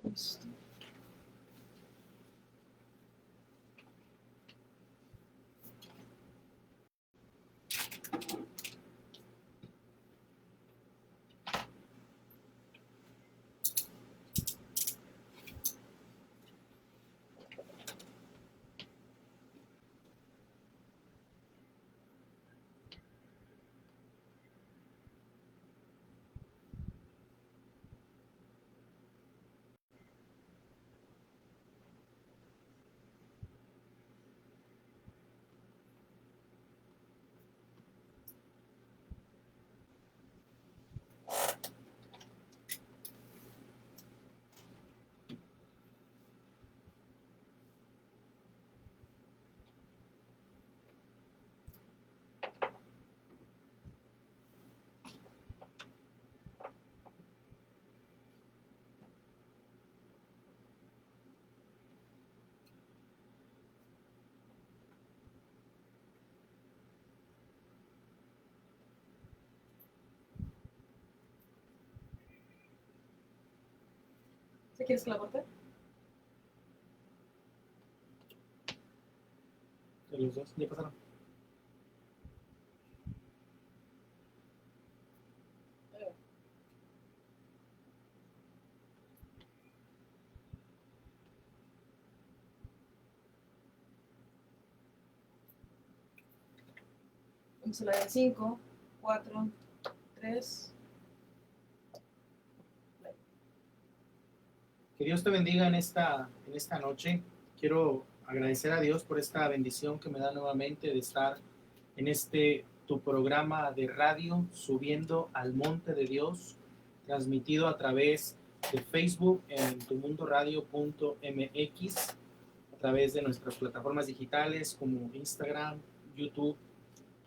¿Sí quieres que la corte? Los dos, ya pasaron. Vamos a la de 5, 4, 3. Que Dios te bendiga en esta noche. Quiero agradecer a Dios por esta bendición que me da nuevamente de estar en tu programa de radio, Subiendo al Monte de Dios, transmitido a través de Facebook en tumundoradio.mx, a través de nuestras plataformas digitales como Instagram, YouTube,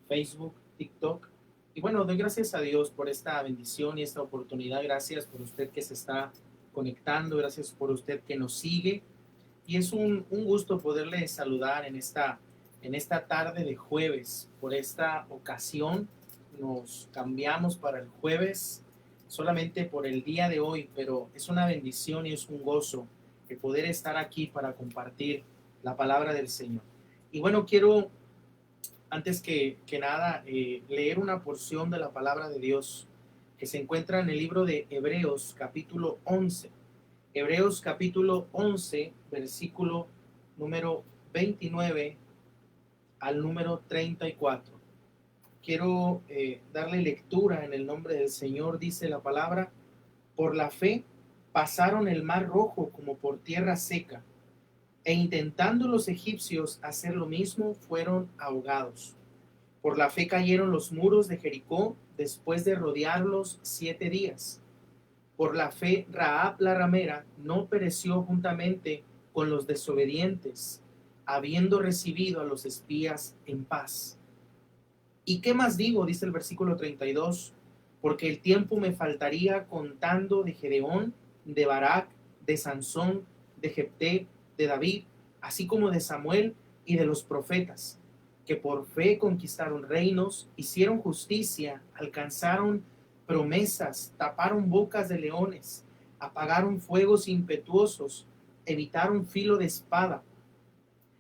Facebook, TikTok. Y bueno, doy gracias a Dios por esta bendición y esta oportunidad. Gracias por usted que se está conectando, gracias por usted que nos sigue. Y es un gusto poderle saludar en esta tarde de jueves. Por esta ocasión nos cambiamos para el jueves solamente por el día de hoy, pero es una bendición y es un gozo el poder estar aquí para compartir la palabra del Señor. Y bueno, quiero antes que nada leer una porción de la palabra de Dios que se encuentra en el libro de Hebreos capítulo 11. Hebreos capítulo 11, versículo número 29 al número 34. Quiero darle lectura en el nombre del Señor. Dice la palabra: por la fe pasaron el mar rojo como por tierra seca, e intentando los egipcios hacer lo mismo, fueron ahogados. Por la fe cayeron los muros de Jericó después de rodearlos 7 días. Por la fe Rahab la ramera no pereció juntamente con los desobedientes, habiendo recibido a los espías en paz. ¿Y qué más digo? Dice el versículo 32, porque el tiempo me faltaría contando de Gedeón, de Barak, de Sansón, de Jefté, de David, así como de Samuel y de los profetas, que por fe conquistaron reinos, hicieron justicia, alcanzaron promesas, taparon bocas de leones, apagaron fuegos impetuosos, evitaron filo de espada,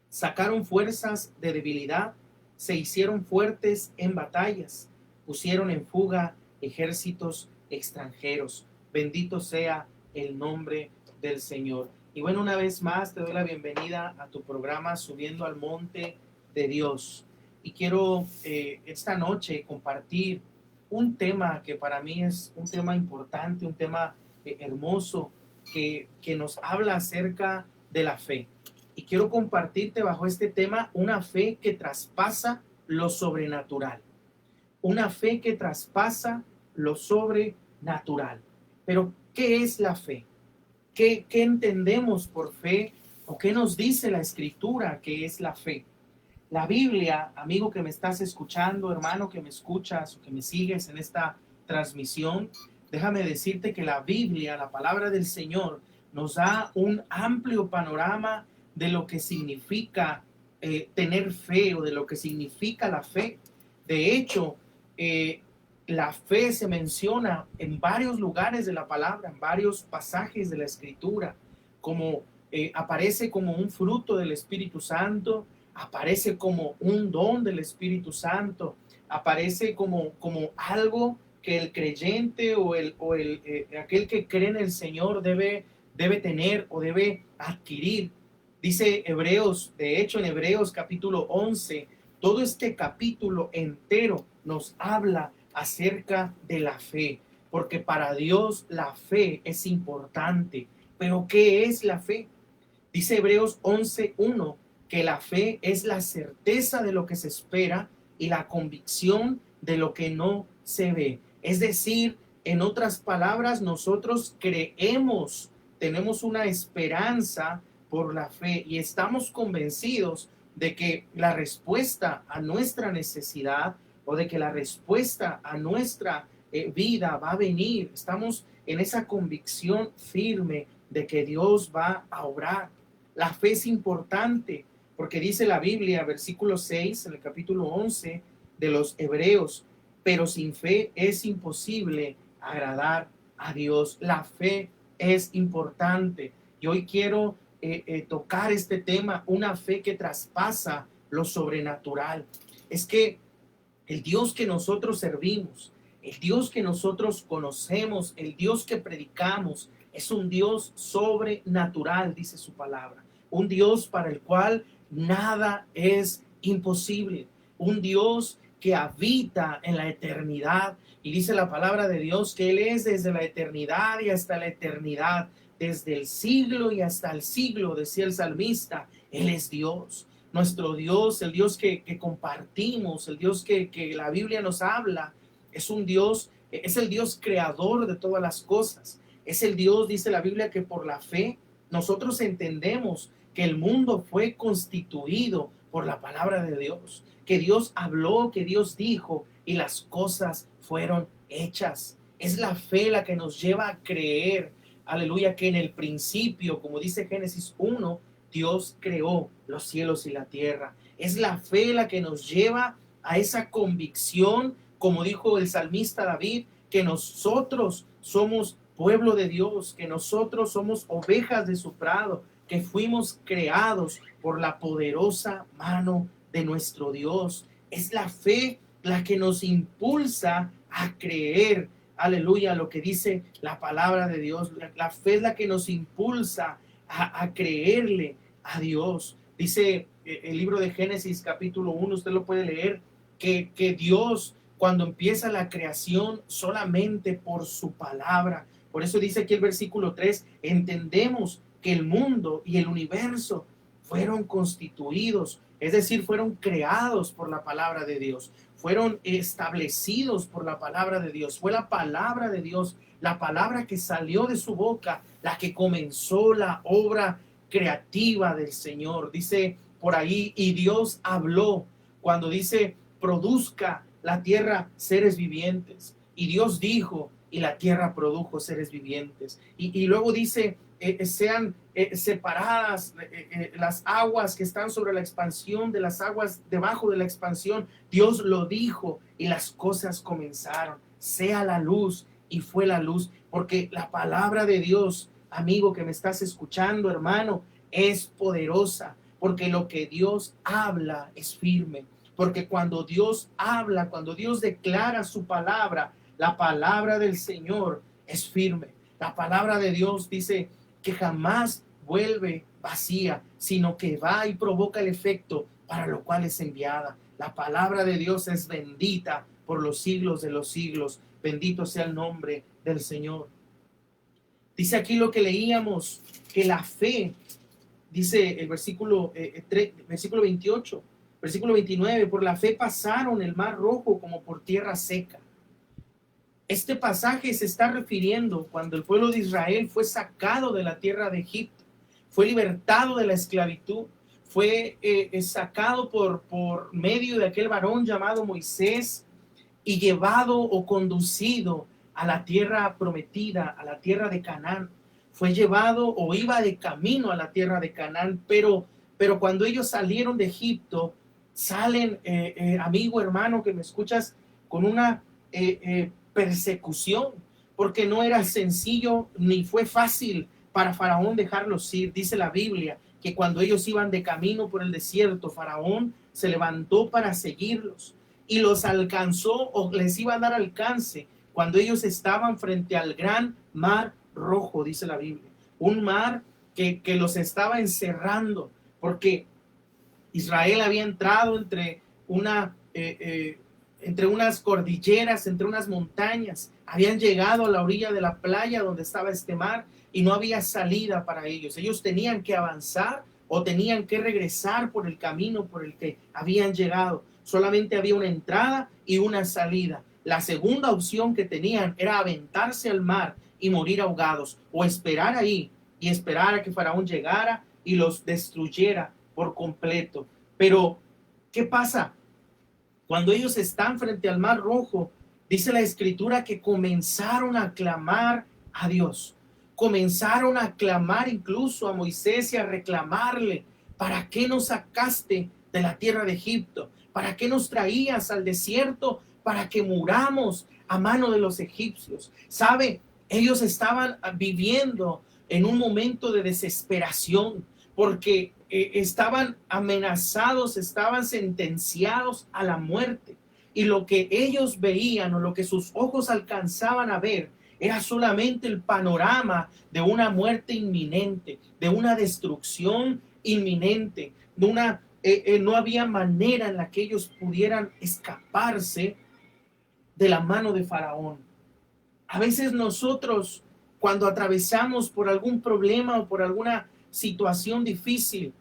sacaron fuerzas de debilidad, se hicieron fuertes en batallas, pusieron en fuga ejércitos extranjeros. Bendito sea el nombre del Señor. Y bueno, una vez más te doy la bienvenida a tu programa Subiendo al Monte de Dios. Y quiero esta noche compartir un tema que para mí es un tema importante, un tema hermoso, que nos habla acerca de la fe. Y quiero compartirte bajo este tema una fe que traspasa lo sobrenatural. Una fe que traspasa lo sobrenatural. Pero, ¿qué es la fe? ¿Qué entendemos por fe? ¿O qué nos dice la Escritura que es la fe? La Biblia, amigo que me estás escuchando, hermano que me escuchas o que me sigues en esta transmisión, déjame decirte que la Biblia, la palabra del Señor, nos da un amplio panorama de lo que significa tener fe o de lo que significa la fe. De hecho, la fe se menciona en varios lugares de la palabra, en varios pasajes de la Escritura. aparece como un fruto del Espíritu Santo, aparece como un don del Espíritu Santo, aparece como algo que el creyente o aquel que cree en el Señor debe tener o debe adquirir. Dice Hebreos, de hecho en Hebreos capítulo 11, todo este capítulo entero nos habla acerca de la fe, porque para Dios la fe es importante. Pero ¿qué es la fe? Dice Hebreos 11:1 que la fe es la certeza de lo que se espera y la convicción de lo que no se ve. Es decir, en otras palabras, nosotros creemos, tenemos una esperanza por la fe y estamos convencidos de que la respuesta a nuestra necesidad o de que la respuesta a nuestra vida va a venir. Estamos en esa convicción firme de que Dios va a obrar. La fe es importante porque dice la Biblia, versículo 6, en el capítulo 11 de los Hebreos, pero sin fe es imposible agradar a Dios. La fe es importante. Y hoy quiero tocar este tema, una fe que traspasa lo sobrenatural. Es que el Dios que nosotros servimos, el Dios que nosotros conocemos, el Dios que predicamos, es un Dios sobrenatural, dice su palabra. Un Dios para el cual nada es imposible. Un Dios que habita en la eternidad. Y dice la palabra de Dios que Él es desde la eternidad y hasta la eternidad. Desde el siglo y hasta el siglo, decía el salmista, Él es Dios. Nuestro Dios, el Dios que compartimos, el Dios que la Biblia nos habla, es un Dios, es el Dios creador de todas las cosas. Es el Dios, dice la Biblia, que por la fe nosotros entendemos que el mundo fue constituido por la palabra de Dios, que Dios habló, que Dios dijo y las cosas fueron hechas. Es la fe la que nos lleva a creer, aleluya, que en el principio, como dice Génesis 1, Dios creó los cielos y la tierra. Es la fe la que nos lleva a esa convicción, como dijo el salmista David, que nosotros somos pueblo de Dios, que nosotros somos ovejas de su prado, que fuimos creados por la poderosa mano de nuestro Dios. Es la fe la que nos impulsa a creer, aleluya, lo que dice la palabra de Dios. La fe es la que nos impulsa a creerle a Dios. Dice el libro de Génesis capítulo 1, usted lo puede leer, que Dios cuando empieza la creación solamente por su palabra. Por eso dice aquí el versículo 3, entendemos que el mundo y el universo fueron constituidos, es decir, fueron creados por la palabra de Dios, fueron establecidos por la palabra de Dios. Fue la palabra de Dios, la palabra que salió de su boca, la que comenzó la obra creativa del Señor. Dice por ahí, y Dios habló, cuando dice, produzca la tierra seres vivientes. Y Dios dijo, y la tierra produjo seres vivientes. Y luego dice, sean separadas las aguas que están sobre la expansión de las aguas debajo de la expansión. Dios lo dijo y las cosas comenzaron. Sea la luz, y fue la luz. Porque la palabra de Dios, amigo que me estás escuchando, hermano, es poderosa. Porque lo que Dios habla es firme. Porque cuando Dios habla, cuando Dios declara su palabra, la palabra del Señor es firme. La palabra de Dios dice que jamás vuelve vacía, sino que va y provoca el efecto para lo cual es enviada. La palabra de Dios es bendita por los siglos de los siglos. Bendito sea el nombre del Señor. Dice aquí lo que leíamos, que la fe, dice el versículo 28, versículo 29, por la fe pasaron el mar rojo como por tierra seca. Este pasaje se está refiriendo cuando el pueblo de Israel fue sacado de la tierra de Egipto, fue libertado de la esclavitud, fue sacado por medio de aquel varón llamado Moisés y llevado o conducido a la tierra prometida, a la tierra de Canaán. Fue llevado o iba de camino a la tierra de Canaán, pero cuando ellos salieron de Egipto, salen, amigo, hermano, que me escuchas, con una persecución, porque no era sencillo ni fue fácil para Faraón dejarlos ir. Dice la Biblia que cuando ellos iban de camino por el desierto, Faraón se levantó para seguirlos y los alcanzó, o les iba a dar alcance, cuando ellos estaban frente al gran mar rojo, dice la Biblia. Un mar que los estaba encerrando, porque Israel había entrado entre unas cordilleras, entre unas montañas. Habían llegado a la orilla de la playa donde estaba este mar y no había salida para ellos. Ellos tenían que avanzar o tenían que regresar por el camino por el que habían llegado. Solamente había una entrada y una salida. La segunda opción que tenían era aventarse al mar y morir ahogados, o esperar ahí y esperar a que Faraón llegara y los destruyera por completo. Pero, ¿qué pasa? Cuando ellos están frente al mar rojo, dice la Escritura que comenzaron a clamar a Dios. Comenzaron a clamar incluso a Moisés y a reclamarle: ¿para qué nos sacaste de la tierra de Egipto? ¿Para qué nos traías al desierto? Para que muramos a mano de los egipcios. ¿Sabe? Ellos estaban viviendo en un momento de desesperación, porque estaban amenazados, estaban sentenciados a la muerte. Y lo que ellos veían, o lo que sus ojos alcanzaban a ver, era solamente el panorama de una muerte inminente, de una destrucción inminente, de no había manera en la que ellos pudieran escaparse de la mano de Faraón. A veces nosotros, cuando atravesamos por algún problema o por alguna situación difícil,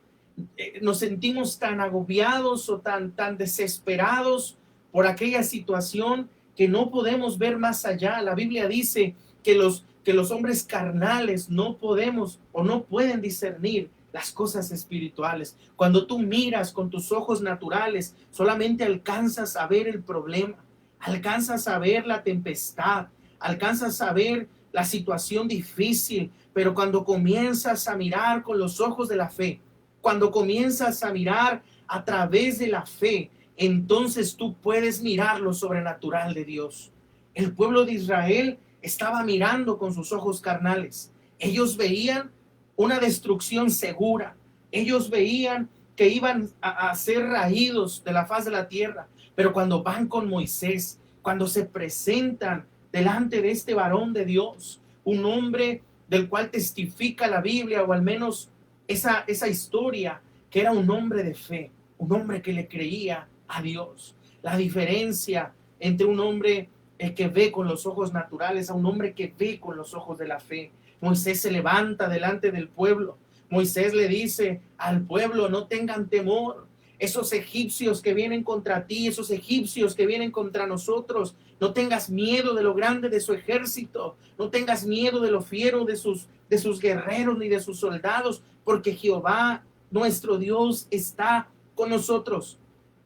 nos sentimos tan agobiados o tan desesperados por aquella situación que no podemos ver más allá. La Biblia dice que los hombres carnales no podemos o no pueden discernir las cosas espirituales. Cuando tú miras con tus ojos naturales, solamente alcanzas a ver el problema, alcanzas a ver la tempestad, alcanzas a ver la situación difícil. Pero cuando comienzas a mirar con los ojos de la fe, cuando comienzas a mirar a través de la fe, entonces tú puedes mirar lo sobrenatural de Dios. El pueblo de Israel estaba mirando con sus ojos carnales. Ellos veían una destrucción segura. Ellos veían que iban a ser raídos de la faz de la tierra. Pero cuando van con Moisés, cuando se presentan delante de este varón de Dios, un hombre del cual testifica la Biblia, o al menos esa historia, que era un hombre de fe, un hombre que le creía a Dios. La diferencia entre un hombre que ve con los ojos naturales a un hombre que ve con los ojos de la fe. Moisés se levanta delante del pueblo. Moisés le dice al pueblo: no tengan temor. Esos egipcios que vienen contra ti, esos egipcios que vienen contra nosotros, no tengas miedo de lo grande de su ejército, no tengas miedo de lo fiero de sus guerreros ni de sus soldados, porque Jehová, nuestro Dios, está con nosotros.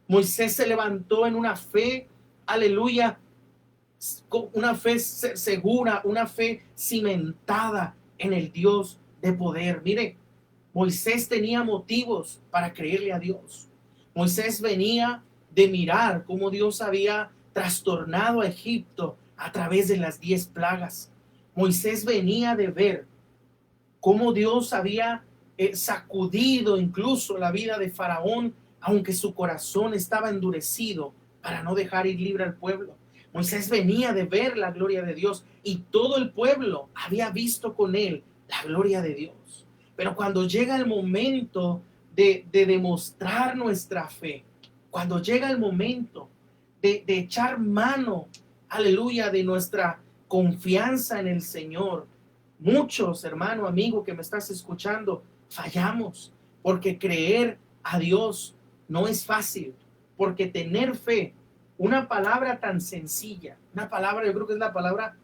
Moisés se levantó en una fe, aleluya, una fe segura, una fe cimentada en el Dios de poder. Mire, Moisés tenía motivos para creerle a Dios. Moisés venía de mirar cómo Dios había trastornado a Egipto a través de las 10 plagas. Moisés venía de ver cómo Dios había sacudido incluso la vida de Faraón, aunque su corazón estaba endurecido para no dejar ir libre al pueblo. Moisés venía de ver la gloria de Dios y todo el pueblo había visto con él la gloria de Dios. Pero cuando llega el momento de demostrar nuestra fe, cuando llega el momento de echar mano, aleluya, de nuestra confianza en el Señor, muchos, hermano, amigo que me estás escuchando, fallamos, porque creer a Dios no es fácil, porque tener fe, una palabra tan sencilla, una palabra, yo creo que es la palabra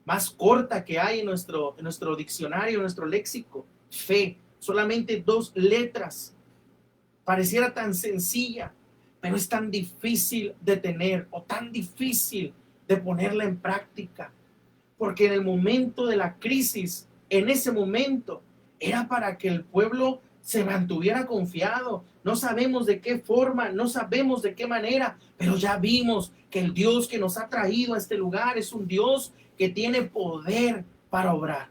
más corta que hay en nuestro diccionario, en nuestro léxico, fe, solamente 2 letras, pareciera tan sencilla, pero es tan difícil de tener o tan difícil de ponerla en práctica, porque en el momento de la crisis, en ese momento, era para que el pueblo se mantuviera confiado. No sabemos de qué forma, no sabemos de qué manera, pero ya vimos que el Dios que nos ha traído a este lugar es un Dios que tiene poder para obrar.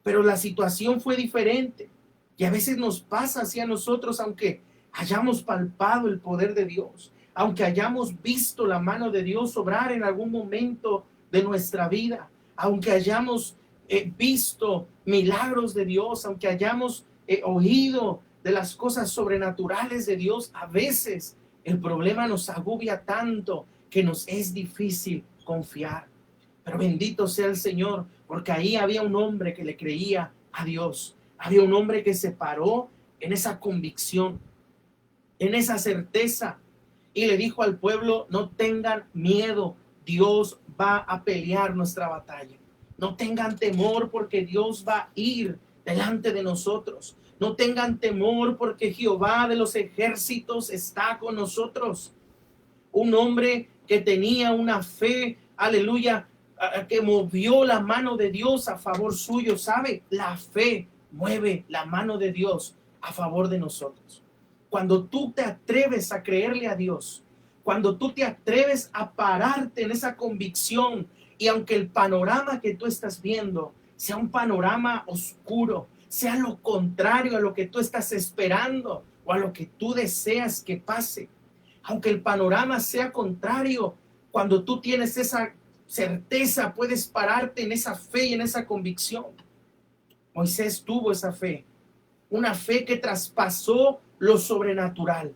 pero la situación fue diferente. Y a veces nos pasa así a nosotros, aunque hayamos palpado el poder de Dios, aunque hayamos visto la mano de Dios obrar en algún momento de nuestra vida, aunque hayamos visto milagros de Dios, aunque hayamos oído de las cosas sobrenaturales de Dios, a veces el problema nos agobia tanto que nos es difícil confiar. Pero bendito sea el Señor, porque ahí había un hombre que le creía a Dios. Había un hombre que se paró en esa convicción, en esa certeza, y le dijo al pueblo: no tengan miedo, Dios va a pelear nuestra batalla. No tengan temor, porque Dios va a ir delante de nosotros. No tengan temor, porque Jehová de los ejércitos está con nosotros. Un hombre que tenía una fe, aleluya, que movió la mano de Dios a favor suyo. ¿Sabe? La fe mueve la mano de Dios a favor de nosotros. Cuando tú te atreves a creerle a Dios, cuando tú te atreves a pararte en esa convicción, y aunque el panorama que tú estás viendo sea un panorama oscuro, sea lo contrario a lo que tú estás esperando o a lo que tú deseas que pase, aunque el panorama sea contrario, cuando tú tienes esa certeza, puedes pararte en esa fe y en esa convicción. Moisés tuvo esa fe, una fe que traspasó lo sobrenatural,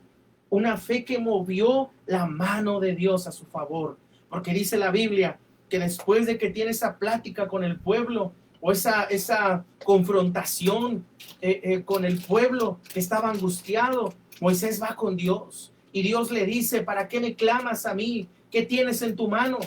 una fe que movió la mano de Dios a su favor, porque dice la Biblia que después de que tiene esa plática con el pueblo, o esa confrontación con el pueblo que estaba angustiado, Moisés va con Dios y Dios le dice: ¿para qué me clamas a mí? ¿Qué tienes en tu mano?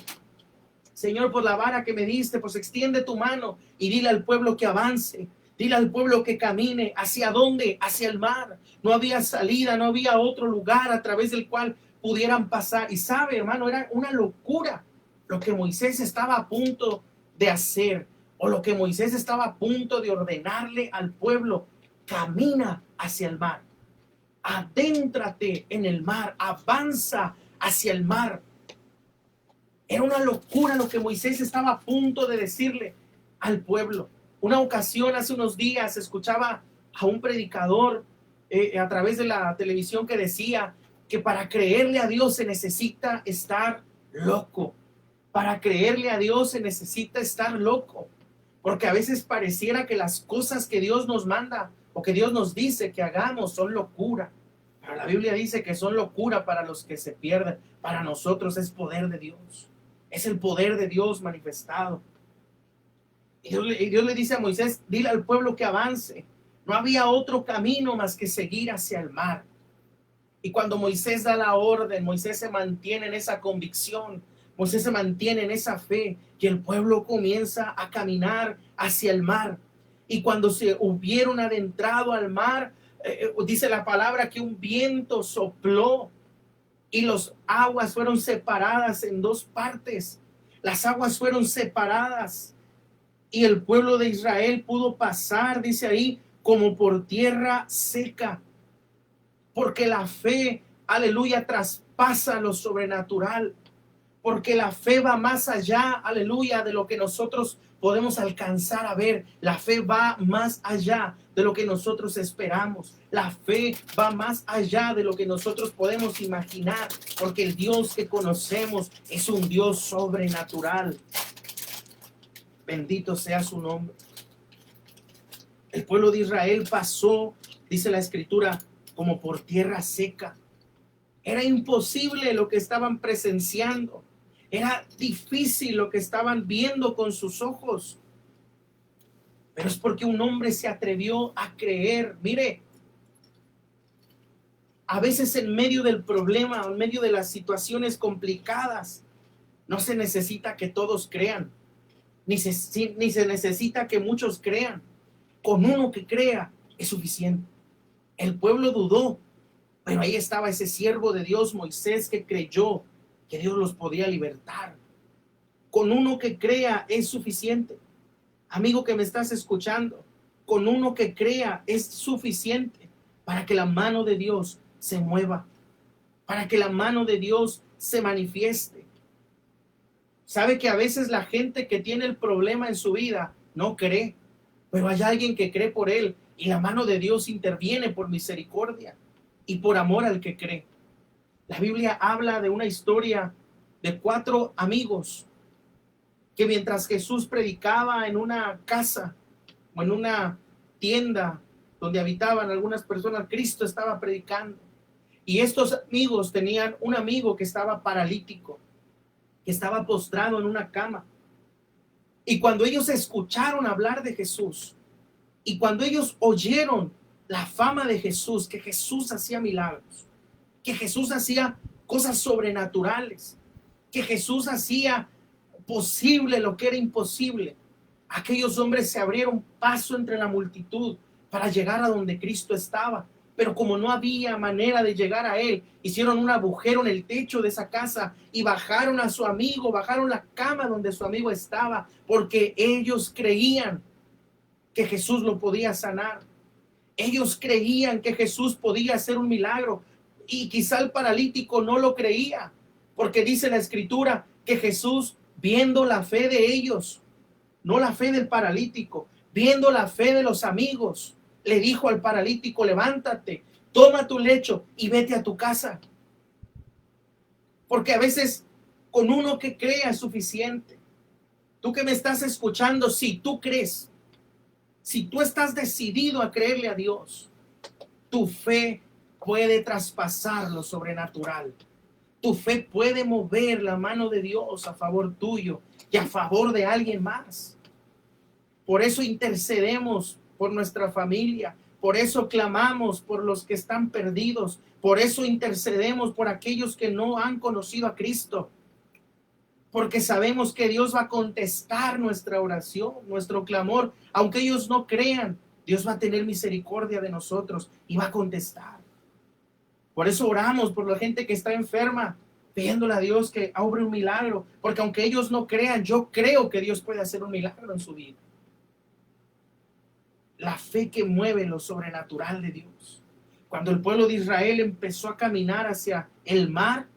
Señor, por la vara que me diste, pues extiende tu mano y dile al pueblo que avance. Dile al pueblo que camine. ¿Hacia dónde? Hacia el mar. No había salida, no había otro lugar a través del cual pudieran pasar. Y sabe, hermano, era una locura lo que Moisés estaba a punto de hacer, o lo que Moisés estaba a punto de ordenarle al pueblo: camina hacia el mar, adéntrate en el mar, avanza hacia el mar. Era una locura lo que Moisés estaba a punto de decirle al pueblo. Una ocasión, hace unos días, escuchaba a un predicador a través de la televisión que decía que para creerle a Dios se necesita estar loco. Para creerle a Dios se necesita estar loco, porque a veces pareciera que las cosas que Dios nos manda o que Dios nos dice que hagamos son locura. Pero la Biblia dice que son locura para los que se pierden. Para nosotros es poder de Dios. Es el poder de Dios manifestado. Y Dios le dice a Moisés: dile al pueblo que avance. No había otro camino más que seguir hacia el mar. Y cuando Moisés da la orden, Moisés se mantiene en esa convicción. Moisés se mantiene en esa fe, que el pueblo comienza a caminar hacia el mar. Y cuando se hubieron adentrado al mar, dice la palabra que un viento sopló y las aguas fueron separadas en dos partes. Las aguas fueron separadas y el pueblo de Israel pudo pasar, dice ahí, como por tierra seca. Porque la fe, aleluya, traspasa lo sobrenatural. Porque la fe va más allá, aleluya, de lo que nosotros podemos alcanzar a ver. La fe va más allá de lo que nosotros esperamos. La fe va más allá de lo que nosotros podemos imaginar, porque el Dios que conocemos es un Dios sobrenatural. Bendito sea su nombre. El pueblo de Israel pasó, dice la Escritura, como por tierra seca. Era imposible lo que estaban presenciando. Era difícil lo que estaban viendo con sus ojos. Pero es porque un hombre se atrevió a creer. Mire, a veces en medio del problema, en medio de las situaciones complicadas, no se necesita que todos crean, ni se necesita que muchos crean. Con uno que crea es suficiente. El pueblo dudó, pero ahí estaba ese siervo de Dios, Moisés, que creyó que Dios los podía libertar. Con uno que crea es suficiente. Amigo que me estás escuchando, con uno que crea es suficiente para que la mano de Dios se mueva, para que la mano de Dios se manifieste. Sabe que a veces la gente que tiene el problema en su vida no cree. pero hay alguien que cree por él y la mano de Dios interviene por misericordia y por amor al que cree. La Biblia habla de una historia de 4 amigos que mientras Jesús predicaba en una casa o en una tienda donde habitaban algunas personas, Cristo estaba predicando. Y estos amigos tenían un amigo que estaba paralítico, que estaba postrado en una cama. Y cuando ellos escucharon hablar de Jesús, y cuando ellos oyeron la fama de Jesús, que Jesús hacía milagros, que Jesús hacía cosas sobrenaturales, que Jesús hacía posible lo que era imposible, aquellos hombres se abrieron paso entre la multitud para llegar a donde Cristo estaba. Pero como no había manera de llegar a él, hicieron un agujero en el techo de esa casa y bajaron a su amigo, bajaron la cama donde su amigo estaba, porque ellos creían que Jesús lo podía sanar. Ellos creían que Jesús podía hacer un milagro, y quizá el paralítico no lo creía, porque dice la Escritura que Jesús, viendo la fe de ellos, no la fe del paralítico, viendo la fe de los amigos, le dijo al paralítico: levántate, toma tu lecho y vete a tu casa. Porque a veces con uno que crea es suficiente. Tú que me estás escuchando, si tú crees, si tú estás decidido a creerle a Dios, tu fe puede traspasar lo sobrenatural. Tu fe puede mover la mano de Dios a favor tuyo y a favor de alguien más. Por eso intercedemos por nuestra familia, por eso clamamos por los que están perdidos, por eso intercedemos por aquellos que no han conocido a Cristo, porque sabemos que Dios va a contestar nuestra oración, nuestro clamor. Aunque ellos no crean, Dios va a tener misericordia de nosotros y va a contestar. Por eso oramos por la gente que está enferma, pidiéndole a Dios que obre un milagro, porque aunque ellos no crean, yo creo que Dios puede hacer un milagro en su vida. La fe que mueve lo sobrenatural de Dios. Cuando el pueblo de Israel empezó a caminar hacia el mar,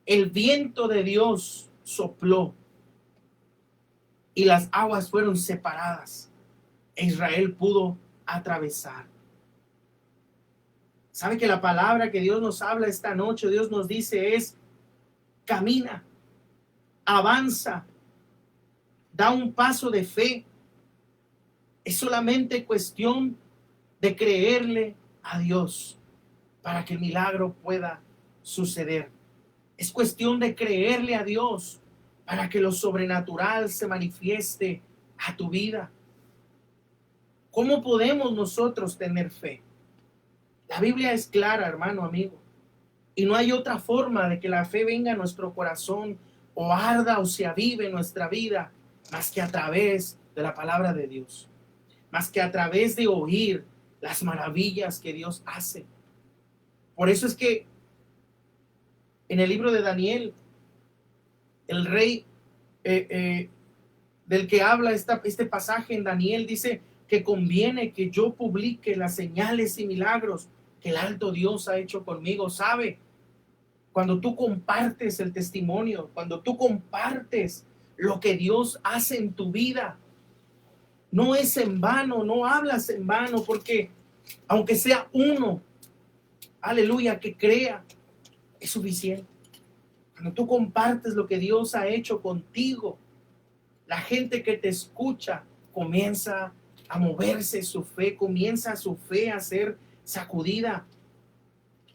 el viento de Dios sopló y las aguas fueron separadas e Israel pudo atravesar. ¿Sabe que la palabra que Dios nos habla esta noche, Dios nos dice es: camina, avanza, da un paso de fe? Es solamente cuestión de creerle a Dios para que el milagro pueda suceder. Es cuestión de creerle a Dios para que lo sobrenatural se manifieste a tu vida. ¿Cómo podemos nosotros tener fe? La Biblia es clara, hermano, amigo, y no hay otra forma de que la fe venga a nuestro corazón o arda o se avive en nuestra vida más que a través de la palabra de Dios, más que a través de oír las maravillas que Dios hace. Por eso es que en el libro de Daniel, el rey del que habla este pasaje en Daniel dice que conviene que yo publique las señales y milagros que el alto Dios ha hecho conmigo. ¿Sabe? Cuando tú compartes el testimonio, cuando tú compartes lo que Dios hace en tu vida, no es en vano, no hablas en vano, porque aunque sea uno, aleluya, que crea, es suficiente. Cuando tú compartes lo que Dios ha hecho contigo, la gente que te escucha comienza a moverse su fe, comienza su fe a ser sacudida,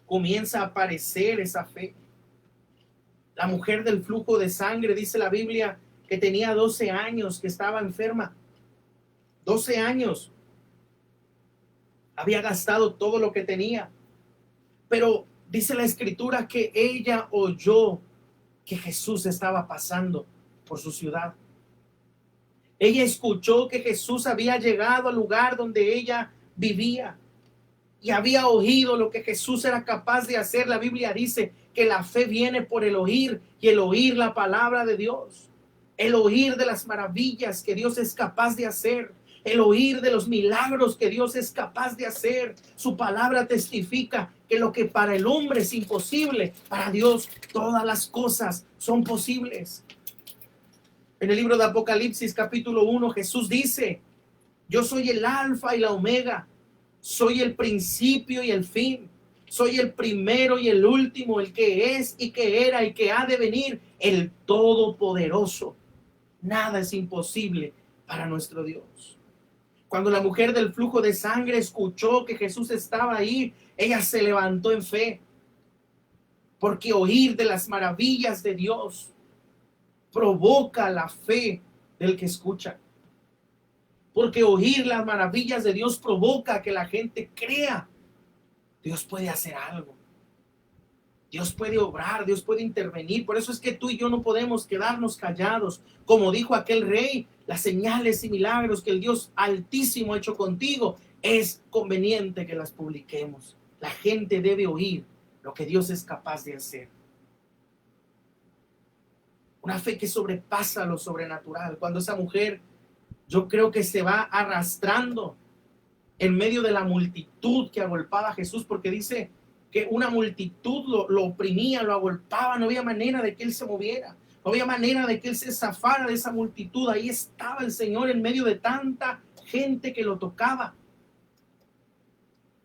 comienza a aparecer esa fe. La mujer del flujo de sangre, dice la Biblia, que tenía 12 años, que estaba enferma. 12 años. Había gastado todo lo que tenía. Pero dice la Escritura que ella oyó que Jesús estaba pasando por su ciudad. Ella escuchó que Jesús había llegado al lugar donde ella vivía y había oído lo que Jesús era capaz de hacer. La Biblia dice que la fe viene por el oír, y el oír la palabra de Dios, el oír de las maravillas que Dios es capaz de hacer, el oír de los milagros que Dios es capaz de hacer. Su palabra testifica que lo que para el hombre es imposible, para Dios todas las cosas son posibles. En el libro de Apocalipsis capítulo 1, Jesús dice Yo soy el alfa y la omega. Soy el principio y el fin. Soy el primero y el último, el que es y que era y que ha de venir, el todopoderoso. Nada es imposible para nuestro Dios. Cuando la mujer del flujo de sangre escuchó que Jesús estaba ahí, ella se levantó en fe. Porque oír de las maravillas de Dios provoca la fe del que escucha. Porque oír las maravillas de Dios provoca que la gente crea. Dios puede hacer algo. Dios puede obrar, Dios puede intervenir. Por eso es que tú y yo no podemos quedarnos callados. Como dijo aquel rey, las señales y milagros que el Dios Altísimo ha hecho contigo, es conveniente que las publiquemos. La gente debe oír lo que Dios es capaz de hacer. Una fe que sobrepasa lo sobrenatural. Cuando esa mujer, yo creo que se va arrastrando en medio de la multitud que agolpaba a Jesús, porque dice que una multitud lo oprimía, lo agolpaba, no había manera de que él se moviera, no había manera de que él se zafara de esa multitud. Ahí estaba el Señor en medio de tanta gente que lo tocaba.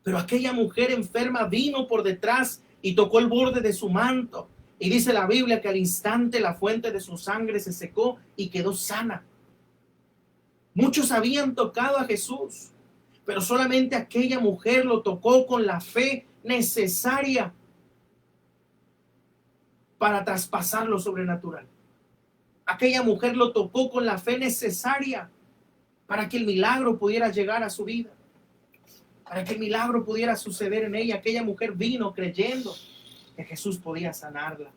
Pero aquella mujer enferma vino por detrás y tocó el borde de su manto. Y dice la Biblia que al instante la fuente de su sangre se secó y quedó sana. Muchos habían tocado a Jesús, pero solamente aquella mujer lo tocó con la fe necesaria para traspasar lo sobrenatural. Aquella mujer lo tocó con la fe necesaria para que el milagro pudiera llegar a su vida, para que el milagro pudiera suceder en ella. Aquella mujer vino creyendo que Jesús podía sanarla.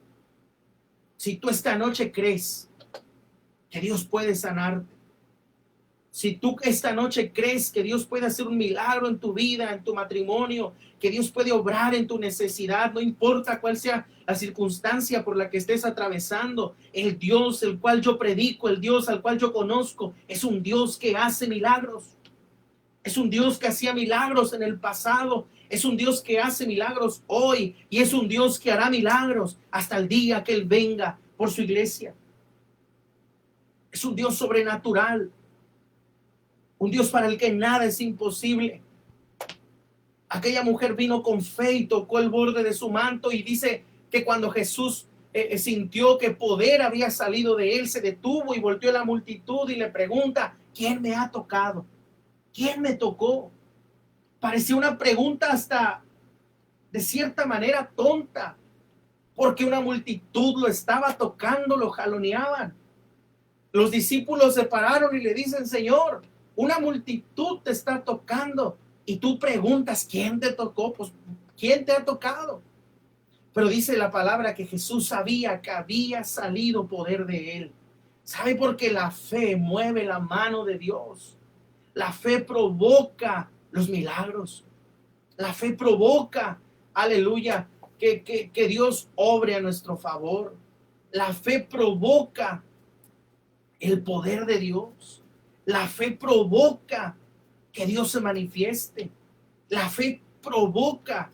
Si tú esta noche crees que Dios puede sanarte, si tú esta noche crees que Dios puede hacer un milagro en tu vida, en tu matrimonio, que Dios puede obrar en tu necesidad, no importa cuál sea la circunstancia por la que estés atravesando, el Dios el cual yo predico, el Dios al cual yo conozco, es un Dios que hace milagros. Es un Dios que hacía milagros en el pasado, es un Dios que hace milagros hoy y es un Dios que hará milagros hasta el día que Él venga por su iglesia. Es un Dios sobrenatural. Un Dios para el que nada es imposible. Aquella mujer vino con fe y tocó el borde de su manto, y dice que cuando Jesús sintió que poder había salido de él, se detuvo y volteó a la multitud y le pregunta: ¿quién me ha tocado? ¿Quién me tocó? Parecía una pregunta hasta de cierta manera tonta, porque una multitud lo estaba tocando, lo jaloneaban. Los discípulos se pararon y le dicen: Señor, una multitud te está tocando y tú preguntas ¿quién te tocó? Pues ¿quién te ha tocado? Pero dice la palabra que Jesús sabía que había salido poder de él. ¿Sabe? Porque la fe mueve la mano de Dios. La fe provoca los milagros. La fe provoca, aleluya, que Dios obre a nuestro favor. La fe provoca el poder de Dios. La fe provoca que Dios se manifieste. La fe provoca,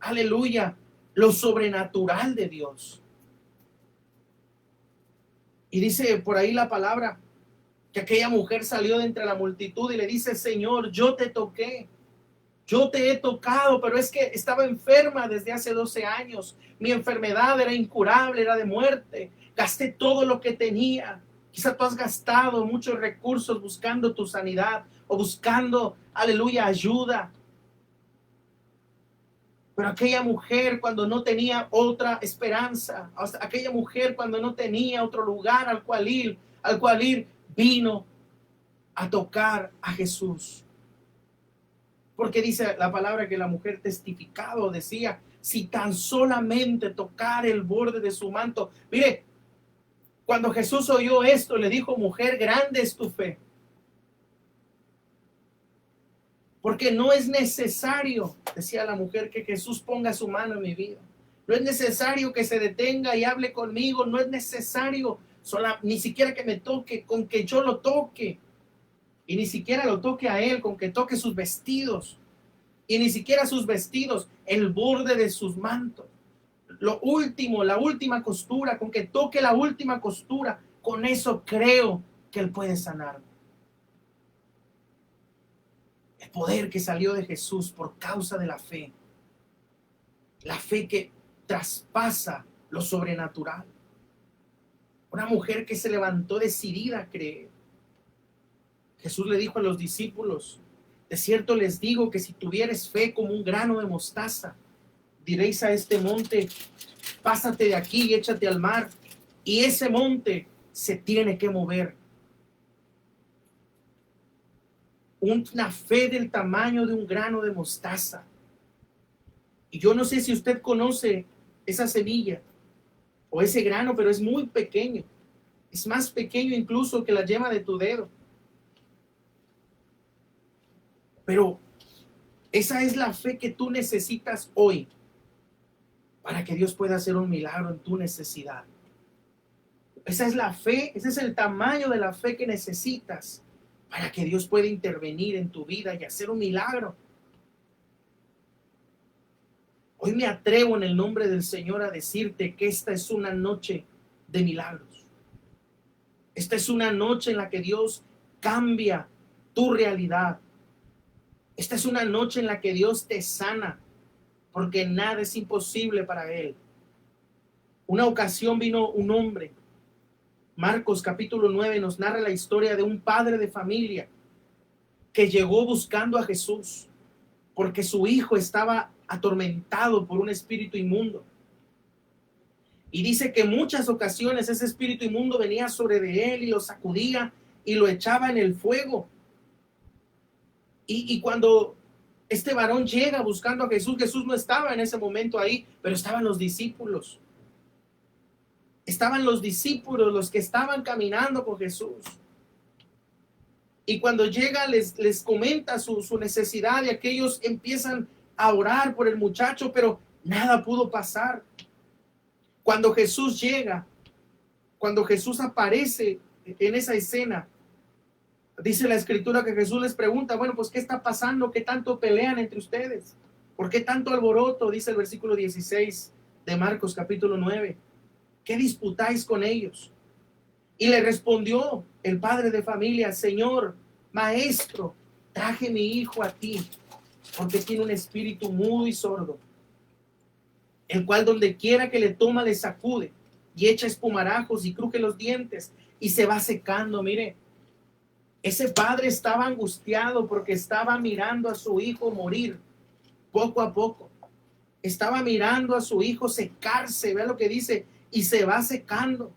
aleluya, lo sobrenatural de Dios. Y dice por ahí la palabra que aquella mujer salió de entre la multitud y le dice: Señor, yo te toqué. Yo te he tocado, pero es que estaba enferma desde hace 12 años. Mi enfermedad era incurable, era de muerte. Gasté todo lo que tenía. Quizá tú has gastado muchos recursos buscando tu sanidad o buscando, aleluya, ayuda. Pero aquella mujer, cuando no tenía otra esperanza, aquella mujer cuando no tenía otro lugar al cual ir, vino a tocar a Jesús. Porque dice la palabra que la mujer testificaba, decía: si tan solamente tocar el borde de su manto. Mire, cuando Jesús oyó esto, le dijo: mujer, grande es tu fe. Porque no es necesario, decía la mujer, que Jesús ponga su mano en mi vida. No es necesario que se detenga y hable conmigo. No es necesario ni siquiera que me toque, con que yo lo toque. Y ni siquiera lo toque a él, con que toque sus vestidos. Y ni siquiera sus vestidos, el borde de sus mantos. Lo último, la última costura, con que toque la última costura, con eso creo que él puede sanarme. El poder que salió de Jesús por causa de la fe. La fe que traspasa lo sobrenatural. Una mujer que se levantó decidida a creer. Jesús le dijo a los discípulos: de cierto les digo que si tuvieres fe como un grano de mostaza, diréis a este monte: pásate de aquí y échate al mar, y ese monte se tiene que mover. Una fe del tamaño de un grano de mostaza. Y yo no sé si usted conoce esa semilla o ese grano, pero es muy pequeño. Es más pequeño incluso que la yema de tu dedo. Pero esa es la fe que tú necesitas hoy para que Dios pueda hacer un milagro en tu necesidad. Esa es la fe, ese es el tamaño de la fe que necesitas para que Dios pueda intervenir en tu vida y hacer un milagro. Hoy me atrevo en el nombre del Señor a decirte que esta es una noche de milagros. Esta es una noche en la que Dios cambia tu realidad. Esta es una noche en la que Dios te sana, porque nada es imposible para Él. Una ocasión vino un hombre. Marcos capítulo 9 nos narra la historia de un padre de familia que llegó buscando a Jesús porque su hijo estaba atormentado por un espíritu inmundo. Y dice que en muchas ocasiones ese espíritu inmundo venía sobre de él y lo sacudía y lo echaba en el fuego. Y cuando este varón llega buscando a Jesús, Jesús no estaba en ese momento ahí, pero estaban los discípulos. Estaban los discípulos, los que estaban caminando con Jesús. Y cuando llega les comenta su necesidad y aquellos empiezan a orar por el muchacho, pero nada pudo pasar. Cuando Jesús llega, cuando Jesús aparece en esa escena, dice la escritura que Jesús les pregunta: bueno, pues ¿qué está pasando? ¿Qué tanto pelean entre ustedes? ¿Por qué tanto alboroto? Dice el versículo 16 de Marcos capítulo 9. ¿Qué disputáis con ellos? Y le respondió el padre de familia: Señor, maestro, traje mi hijo a ti, porque tiene un espíritu mudo y sordo, el cual donde quiera que le toma le sacude y echa espumarajos y cruje los dientes y se va secando. Mire, ese padre estaba angustiado porque estaba mirando a su hijo morir poco a poco. Estaba mirando a su hijo secarse, vea lo que dice, y se va secando.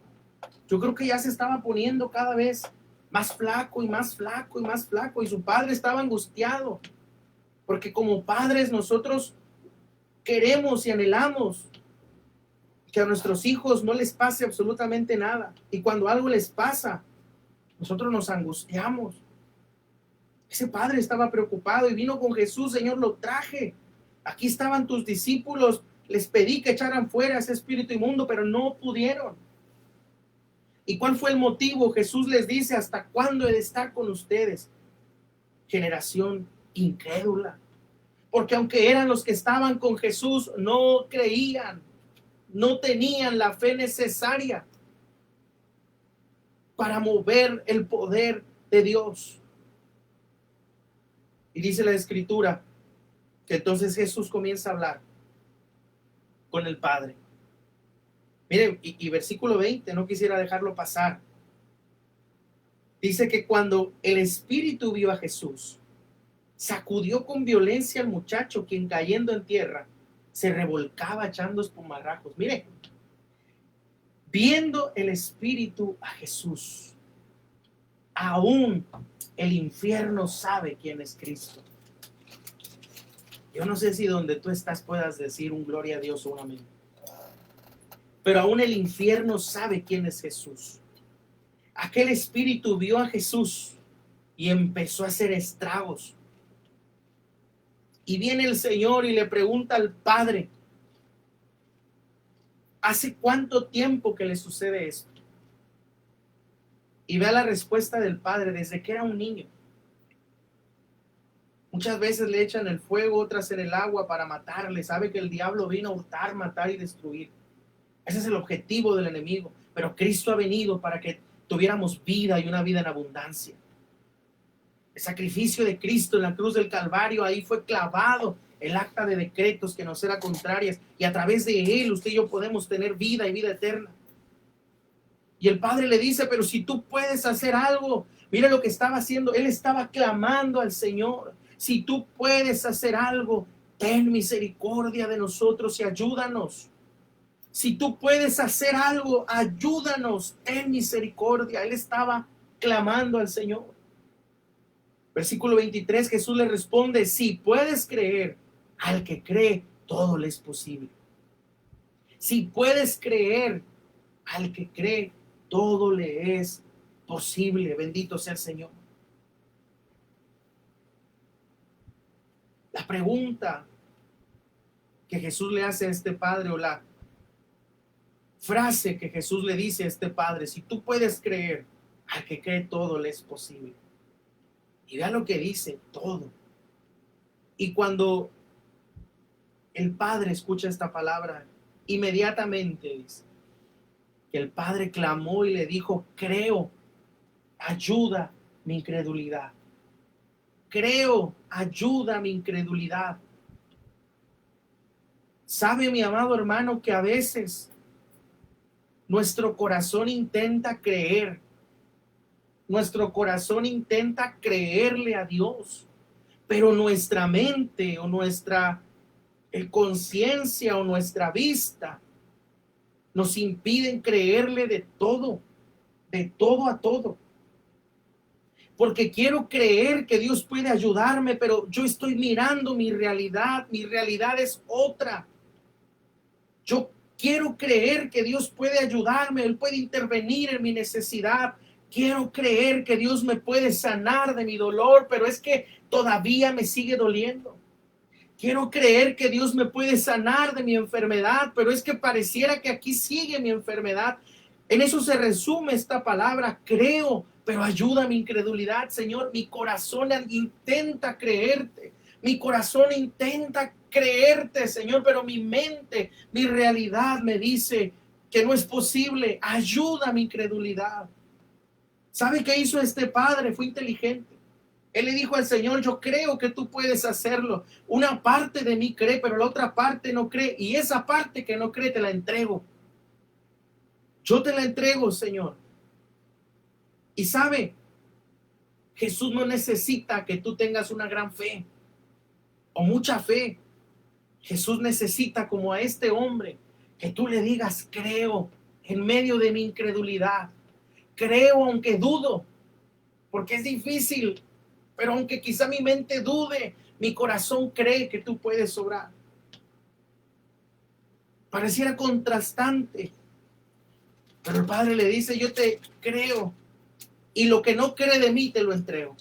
Yo creo que ya se estaba poniendo cada vez más flaco y más flaco y más flaco, y su padre estaba angustiado, porque como padres nosotros queremos y anhelamos que a nuestros hijos no les pase absolutamente nada, y cuando algo les pasa, nosotros nos angustiamos. Ese padre estaba preocupado y vino con Jesús: Señor, lo traje. Aquí estaban tus discípulos, les pedí que echaran fuera ese espíritu inmundo, pero no pudieron. ¿Y cuál fue el motivo? Jesús les dice: ¿hasta cuándo he de estar con ustedes? Generación incrédula. Porque aunque eran los que estaban con Jesús, no creían, no tenían la fe necesaria para mover el poder de Dios. Y dice la escritura que entonces Jesús comienza a hablar con el Padre. Miren, y versículo 20, no quisiera dejarlo pasar. Dice que cuando el Espíritu vio a Jesús, sacudió con violencia al muchacho, quien cayendo en tierra se revolcaba echando espumarajos. Mire, viendo el Espíritu a Jesús, aún el infierno sabe quién es Cristo. Yo no sé si donde tú estás puedas decir un gloria a Dios o un amén, pero aún el infierno sabe quién es Jesús. Aquel espíritu vio a Jesús y empezó a hacer estragos. Y viene el Señor y le pregunta al Padre: ¿hace cuánto tiempo que le sucede esto? Y vea la respuesta del Padre: desde que era un niño. Muchas veces le echan el fuego, otras en el agua para matarle. Sabe que el diablo vino a hurtar, matar y destruir. Ese es el objetivo del enemigo. Pero Cristo ha venido para que tuviéramos vida y una vida en abundancia. El sacrificio de Cristo en la cruz del Calvario, ahí fue clavado el acta de decretos que nos era contrarias, y a través de él usted y yo podemos tener vida y vida eterna. Y el Padre le dice, pero si tú puedes hacer algo, mira lo que estaba haciendo, él estaba clamando al Señor. Si tú puedes hacer algo, ten misericordia de nosotros y ayúdanos. Si tú puedes hacer algo, ayúdanos, ten misericordia. Él estaba clamando al Señor. Versículo 23, Jesús le responde, si puedes creer, al que cree, todo le es posible. Si puedes creer, al que cree, todo le es posible. Bendito sea el Señor. La pregunta que Jesús le hace a este padre, o la frase que Jesús le dice a este padre, si tú puedes creer, al que cree todo le es posible. Y vea lo que dice, todo. Y cuando el padre escucha esta palabra, inmediatamente dice que el padre clamó y le dijo, creo, ayuda mi incredulidad. Creo, ayuda mi incredulidad. ¿Sabe, mi amado hermano, que a veces nuestro corazón intenta creer? Nuestro corazón intenta creerle a Dios, pero nuestra mente o nuestra conciencia o nuestra vista nos impiden creerle de todo a todo. Porque quiero creer que Dios puede ayudarme, pero yo estoy mirando mi realidad es otra. Yo quiero creer que Dios puede ayudarme, Él puede intervenir en mi necesidad. Quiero creer que Dios me puede sanar de mi dolor, pero es que todavía me sigue doliendo. Quiero creer que Dios me puede sanar de mi enfermedad, pero es que pareciera que aquí sigue mi enfermedad. En eso se resume esta palabra, creo, pero ayuda a mi incredulidad, Señor. Mi corazón intenta creerte, mi corazón intenta creerte, Señor, pero mi mente, mi realidad me dice que no es posible. Ayuda a mi incredulidad. ¿Sabe qué hizo este padre? Fue inteligente. Él le dijo al Señor, yo creo que tú puedes hacerlo. Una parte de mí cree, pero la otra parte no cree. Y esa parte que no cree te la entrego. Yo te la entrego, Señor. Y sabe, Jesús no necesita que tú tengas una gran fe o mucha fe. Jesús necesita, como a este hombre, que tú le digas, creo en medio de mi incredulidad. Creo aunque dudo, porque es difícil. Pero aunque quizá mi mente dude, mi corazón cree que tú puedes obrar. Pareciera contrastante. Pero el Padre le dice, yo te creo. Y lo que no cree de mí te lo entrego.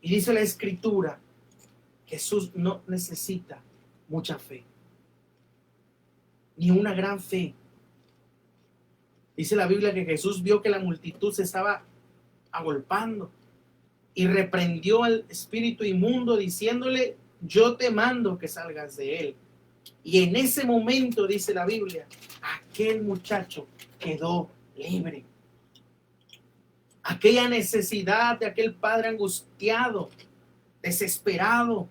Y dice la Escritura, Jesús no necesita mucha fe. Ni una gran fe. Dice la Biblia que Jesús vio que la multitud se estaba agolpando. Y reprendió al espíritu inmundo diciéndole, yo te mando que salgas de él. Y en ese momento, dice la Biblia, aquel muchacho quedó libre. Aquella necesidad de aquel padre angustiado, desesperado,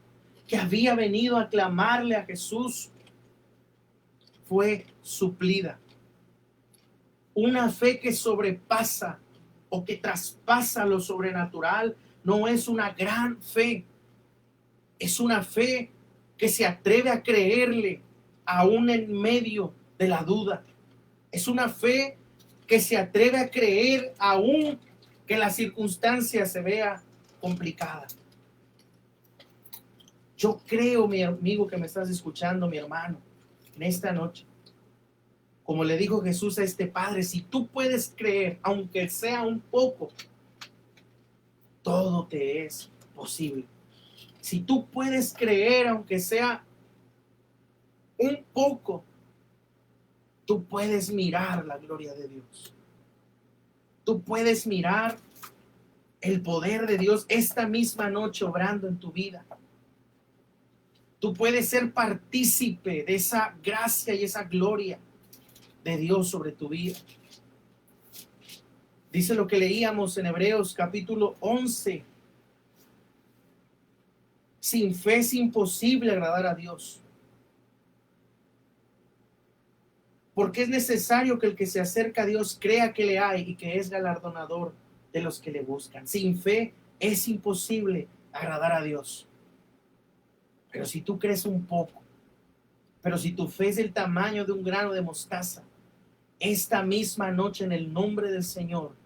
que había venido a clamarle a Jesús, fue suplida. Una fe que sobrepasa o que traspasa lo sobrenatural no es una gran fe. Es una fe que se atreve a creerle aún en medio de la duda. Es una fe que se atreve a creer aún que la circunstancia se vea complicada. Yo creo, mi amigo que me estás escuchando, mi hermano, en esta noche, como le dijo Jesús a este padre, si tú puedes creer, aunque sea un poco, todo te es posible. Si tú puedes creer, aunque sea un poco, tú puedes mirar la gloria de Dios. Tú puedes mirar el poder de Dios esta misma noche obrando en tu vida. Tú puedes ser partícipe de esa gracia y esa gloria de Dios sobre tu vida. Dice lo que leíamos en Hebreos capítulo 11. Sin fe es imposible agradar a Dios. Porque es necesario que el que se acerca a Dios crea que le hay y que es galardonador de los que le buscan. Sin fe es imposible agradar a Dios. Pero si tú crees un poco, pero si tu fe es del tamaño de un grano de mostaza, esta misma noche en el nombre del Señor,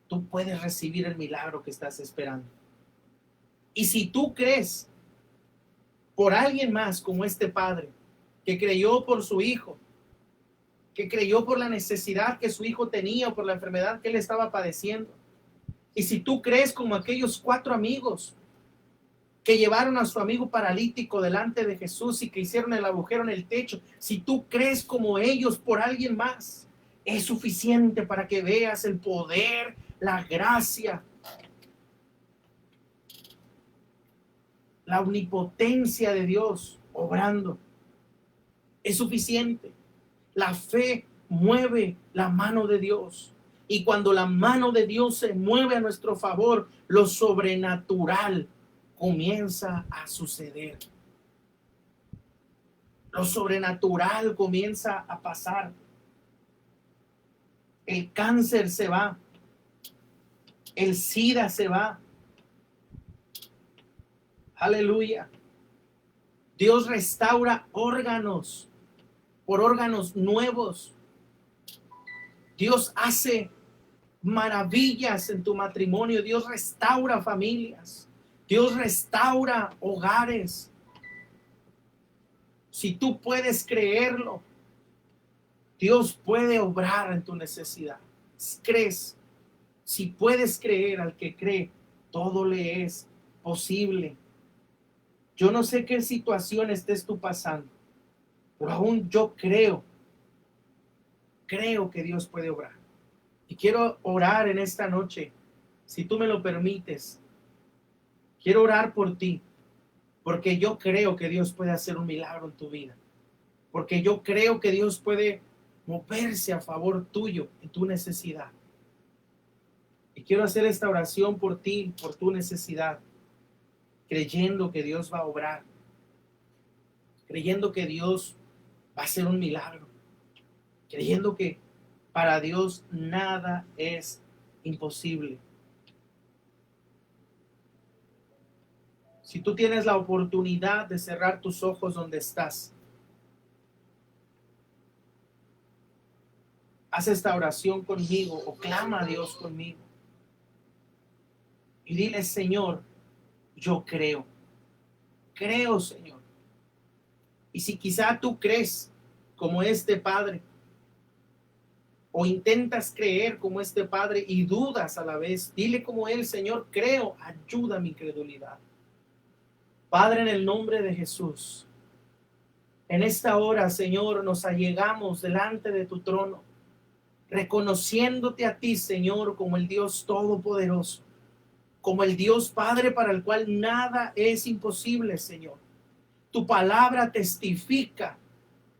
tú puedes recibir el milagro que estás esperando. Y si tú crees por alguien más como este padre, que creyó por su hijo, que creyó por la necesidad que su hijo tenía o por la enfermedad que él estaba padeciendo, y si tú crees como aquellos 4 amigos que llevaron a su amigo paralítico delante de Jesús y que hicieron el agujero en el techo, si tú crees como ellos por alguien más, es suficiente para que veas el poder, la gracia, la omnipotencia de Dios obrando. Es suficiente. La fe mueve la mano de Dios. Y cuando la mano de Dios se mueve a nuestro favor, lo sobrenatural comienza a suceder. Lo sobrenatural comienza a pasar. El cáncer se va. El SIDA se va. Aleluya. Dios restaura órganos por órganos nuevos. Dios hace maravillas en tu matrimonio. Dios restaura familias. Dios restaura hogares. Si tú puedes creerlo, Dios puede obrar en tu necesidad. ¿Crees? Si puedes creer, al que cree, todo le es posible. Yo no sé qué situación estés tú pasando, pero aún yo creo que Dios puede obrar. Y quiero orar en esta noche, si tú me lo permites. Quiero orar por ti, porque yo creo que Dios puede hacer un milagro en tu vida. Porque yo creo que Dios puede moverse a favor tuyo en tu necesidad. Y quiero hacer esta oración por ti, por tu necesidad, creyendo que Dios va a obrar, creyendo que Dios va a hacer un milagro, creyendo que para Dios nada es imposible. Si tú tienes la oportunidad de cerrar tus ojos donde estás, haz esta oración conmigo o clama a Dios conmigo. Y dile: Señor, yo creo. Creo, Señor. Y si quizá tú crees como este padre, o intentas creer como este padre y dudas a la vez, dile como él: Señor, creo, ayuda mi incredulidad. Padre, en el nombre de Jesús, en esta hora, Señor, nos allegamos delante de tu trono, reconociéndote a ti, Señor, como el Dios todopoderoso, como el Dios Padre para el cual nada es imposible, Señor. Tu palabra testifica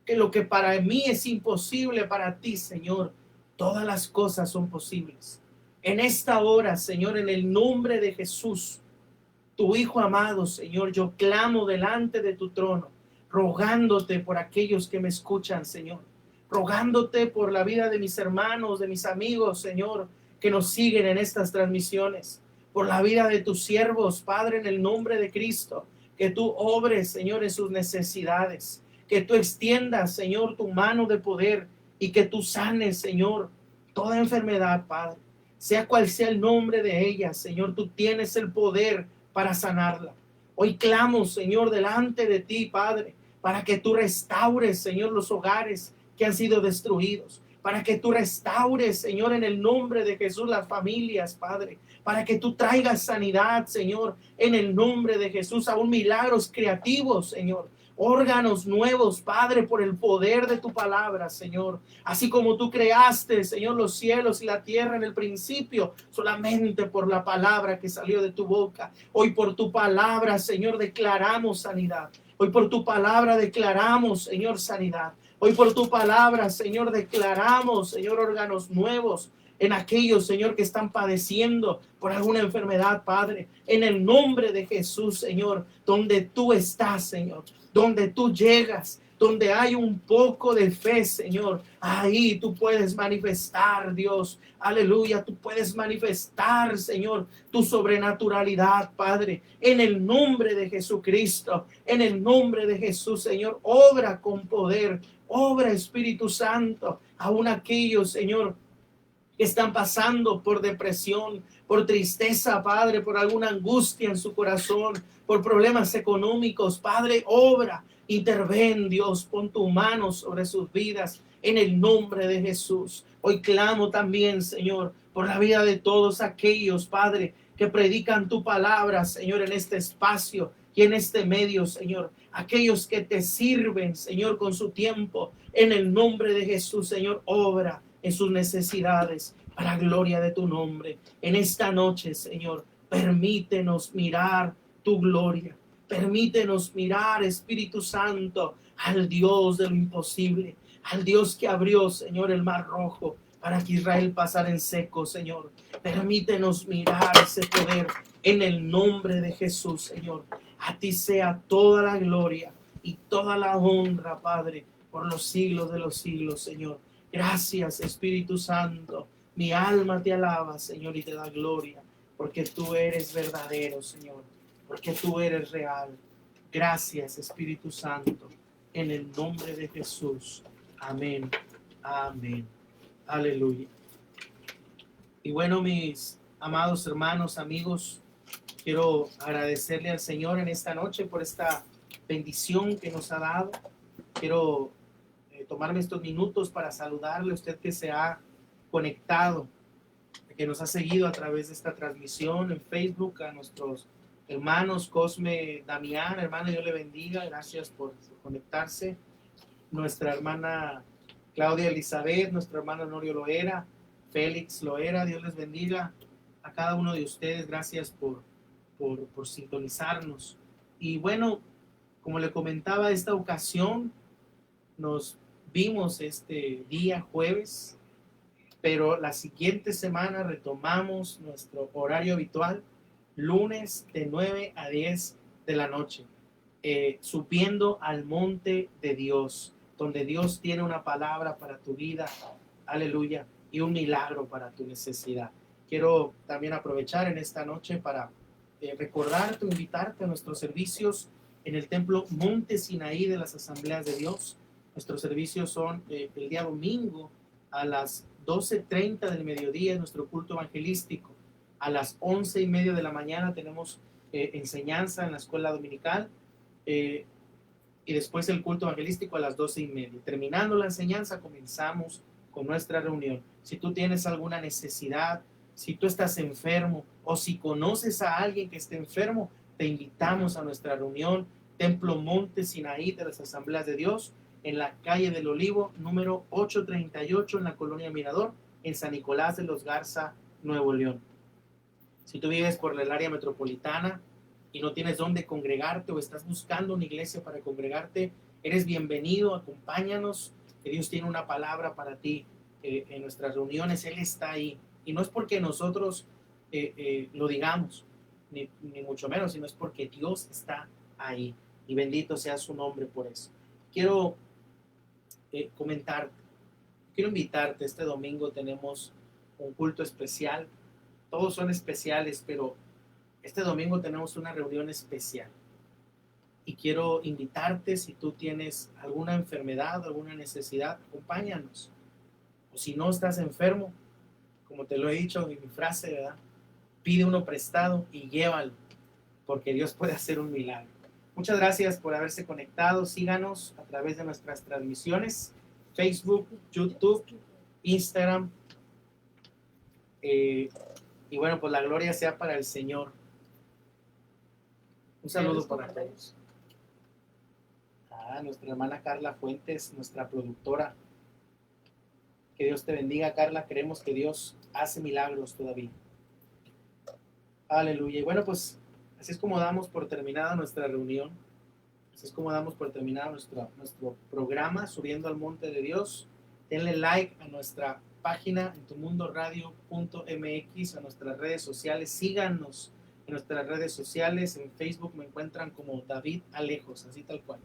que lo que para mí es imposible, para ti, Señor, todas las cosas son posibles. En esta hora, Señor, en el nombre de Jesús, tu Hijo amado, Señor, yo clamo delante de tu trono, rogándote por aquellos que me escuchan, Señor, rogándote por la vida de mis hermanos, de mis amigos, Señor, que nos siguen en estas transmisiones, por la vida de tus siervos, Padre, en el nombre de Cristo, que tú obres, Señor, en sus necesidades, que tú extiendas, Señor, tu mano de poder y que tú sanes, Señor, toda enfermedad, Padre, sea cual sea el nombre de ella, Señor, tú tienes el poder para sanarla. Hoy clamo, Señor, delante de ti, Padre, para que tú restaures, Señor, los hogares que han sido destruidos, para que tú restaures, Señor, en el nombre de Jesús, las familias, Padre, para que tú traigas sanidad, Señor, en el nombre de Jesús, aún milagros creativos, Señor, órganos nuevos, Padre, por el poder de tu palabra, Señor. Así como tú creaste, Señor, los cielos y la tierra en el principio, solamente por la palabra que salió de tu boca. Hoy por tu palabra, Señor, declaramos sanidad. Hoy por tu palabra declaramos, Señor, sanidad. Hoy por tu palabra, Señor, declaramos, Señor, órganos nuevos. en aquellos, Señor, que están padeciendo por alguna enfermedad, Padre, en el nombre de Jesús, Señor, donde tú estás, Señor, donde tú llegas, donde hay un poco de fe, Señor, ahí tú puedes manifestar, Dios, aleluya, tú puedes manifestar, Señor, tu sobrenaturalidad, Padre, en el nombre de Jesucristo, en el nombre de Jesús, Señor, obra con poder, obra, Espíritu Santo, aún aquellos, Señor, que están pasando por depresión, por tristeza, Padre, por alguna angustia en su corazón, por problemas económicos, Padre, obra, interven, Dios, pon tu mano sobre sus vidas en el nombre de Jesús. Hoy clamo también, Señor, por la vida de todos aquellos, Padre, que predican tu palabra, Señor, en este espacio y en este medio, Señor. Aquellos que te sirven, Señor, con su tiempo, en el nombre de Jesús, Señor, obra en sus necesidades, para gloria de tu nombre. En esta noche, Señor, permítenos mirar tu gloria. Permítenos mirar, Espíritu Santo, al Dios de lo imposible, al Dios que abrió, Señor, el mar rojo para que Israel pasara en seco, Señor. Permítenos mirar ese poder en el nombre de Jesús, Señor. A ti sea toda la gloria y toda la honra, Padre, por los siglos de los siglos, Señor. Gracias, Espíritu Santo. Mi alma te alaba, Señor, y te da gloria, porque tú eres verdadero, Señor, porque tú eres real. Gracias, Espíritu Santo, en el nombre de Jesús. Amén. Amén. Aleluya. Y bueno, mis amados hermanos, amigos, quiero agradecerle al Señor en esta noche por esta bendición que nos ha dado. Quiero tomarme estos minutos para saludarle a usted que se ha conectado, que nos ha seguido a través de esta transmisión en Facebook, a nuestros hermanos Cosme, Damián, hermano, Dios le bendiga, gracias por conectarse. Nuestra hermana Claudia Elizabeth, nuestro hermano Norio Loera, Félix Loera, Dios les bendiga a cada uno de ustedes, gracias por sintonizarnos. Y bueno, como le comentaba, esta ocasión nos vimos este día jueves, pero la siguiente semana retomamos nuestro horario habitual, lunes de 9 a 10 de la noche, subiendo al monte de Dios, donde Dios tiene una palabra para tu vida, aleluya, y un milagro para tu necesidad. Quiero también aprovechar en esta noche para recordarte, invitarte a nuestros servicios en el templo Monte Sinaí de las Asambleas de Dios. Nuestros servicios son el día domingo a las 12:30 del mediodía, nuestro culto evangelístico. A las 11:30 de la mañana tenemos enseñanza en la escuela dominical y después el culto evangelístico a las 12:30. Terminando la enseñanza, comenzamos con nuestra reunión. Si tú tienes alguna necesidad, si tú estás enfermo o si conoces a alguien que esté enfermo, te invitamos a nuestra reunión, Templo Monte Sinaí de las Asambleas de Dios, en la calle del Olivo, número 838, en la colonia Mirador, en San Nicolás de los Garza, Nuevo León. Si tú vives por el área metropolitana y no tienes dónde congregarte o estás buscando una iglesia para congregarte, eres bienvenido, acompáñanos, que Dios tiene una palabra para ti en nuestras reuniones, Él está ahí. Y no es porque nosotros lo digamos, ni mucho menos, sino es porque Dios está ahí. Y bendito sea su nombre por eso. Quiero comentarte, quiero invitarte. Este domingo tenemos un culto especial. Todos son especiales, pero este domingo tenemos una reunión especial. Y quiero invitarte, si tú tienes alguna enfermedad, alguna necesidad, acompáñanos. O si no estás enfermo, como te lo he dicho en mi frase, ¿verdad? Pide uno prestado y llévalo, porque Dios puede hacer un milagro. Muchas gracias por haberse conectado. Síganos a través de nuestras transmisiones, Facebook, YouTube, Instagram. Y bueno, pues la gloria sea para el Señor. Un saludo para todos. Nuestra hermana Carla Fuentes, nuestra productora. Que Dios te bendiga, Carla. Creemos que Dios hace milagros todavía. Aleluya. Y bueno, pues así es como damos por terminada nuestra reunión. Así es como damos por terminado nuestro programa, Subiendo al Monte de Dios. Denle like a nuestra página, en tumundoradio.mx, a nuestras redes sociales. Síganos en nuestras redes sociales. En Facebook me encuentran como David Alejos, así tal cual.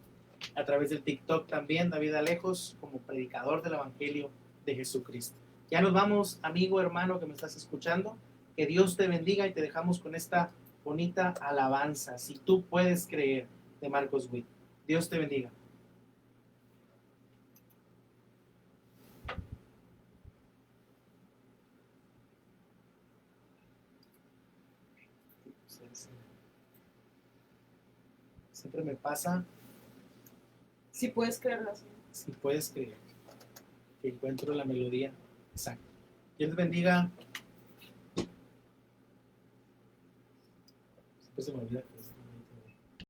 A través del TikTok también, David Alejos, como predicador del Evangelio de Jesucristo. Ya nos vamos, amigo, hermano, que me estás escuchando. Que Dios te bendiga y te dejamos con esta bonita alabanza. Si tú puedes creer, de Marcos Witt. Dios te bendiga. Siempre me pasa, Si puedes creerlo así. si puedes creer, que encuentro la melodía exacta. Dios te bendiga. Siempre se me olvida.